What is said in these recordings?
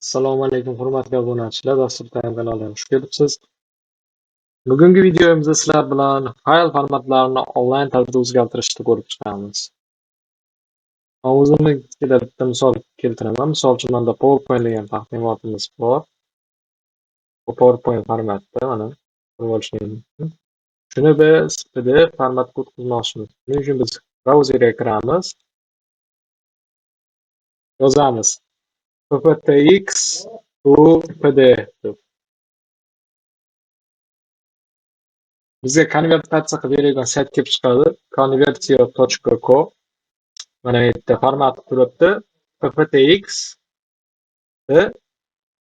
Assalomu alaykum, hurmatli obunachilar, Dastur Time kanaliga xush kelibsiz. Bugungi videomizda sizlar bilan fayl formatlarini onlayn tarzda o'zgartirishni ko'rib chiqamiz. O'zimnikida bitta misol keltiraman. Misol uchun, menda PowerPoint degan taqdimotimiz bor. Bu PowerPoint formatda mana ko'rib olishingiz mumkin. Shuni biz PDF formatga o'tkazmoqchimiz. Buning uchun biz brauzerga kiramiz. Yozamiz pptx to pdf deb. Bizga konvertatsiya qilib berilgan sayt kelib chiqadi. Convertio.co. Mana bu yerda format turibdi. pptx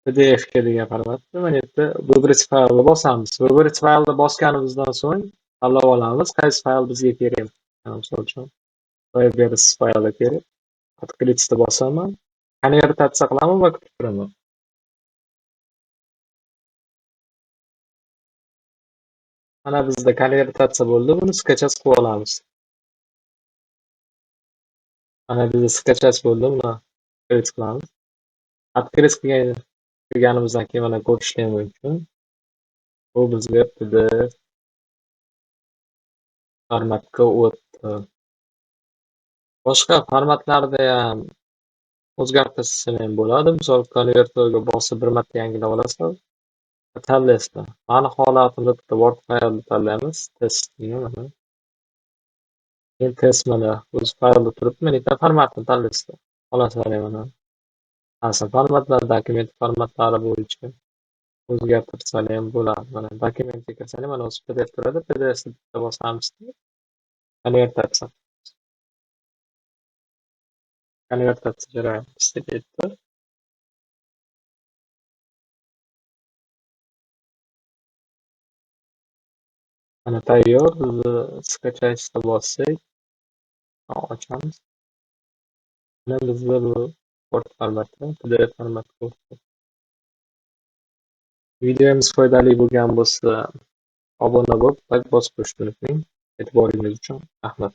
pdf ga degan formatda. Mana bu yerda выбрать faylni bosamiz. Выбрать faylni bosganimizdan so'ng tanlab olamiz qaysi fayl bizga kerak. Misol uchun Firebase fayli kerak. Открытьni bosaman. Konvertatsiya qilaman va kutib turaman. Mana bizda konvertatsiya bo'ldi. Buni skachas qilib olamiz. Mana bizda skachas bo'ldi. Buni открыть qilamiz. Открыть qilganimizdan keyin mana ko'rishlar mumkin. Bu bizga PDF formatga o'tdi. Boshqa formatlarda ham o'zgartirishlar ham bo'ladi. Misol konvertorga bosib bir marta yangilab olasiz. Tanlaysizlar. Mani holatimda bitta Word faylni tanlaymiz. Test mana. Keyin test mana o'z faylda turibdi. Mana bitta formatni tanlaysizlar. Xolasizlar mana. Asl formatlar, dokument formatlari bo'yicha o'zgartirsalar ham bo'ladi. Mana dokumentga kirsangiz mana o'zi PDF turadi. PDFni bitta bosamiz. Konvertatsiya. Konvertatsiya jarayoni bizda ketdi. Mana tayyor. Skachayishni bossak, ochamiz. Mana bizda bu Word formatda, PDF formatga o'tdi. Videomiz foydali bo'lgan bo'lsa, obuna bo'lib, like bosib qo'yishni unutmang. E'tiboringiz uchun rahmat.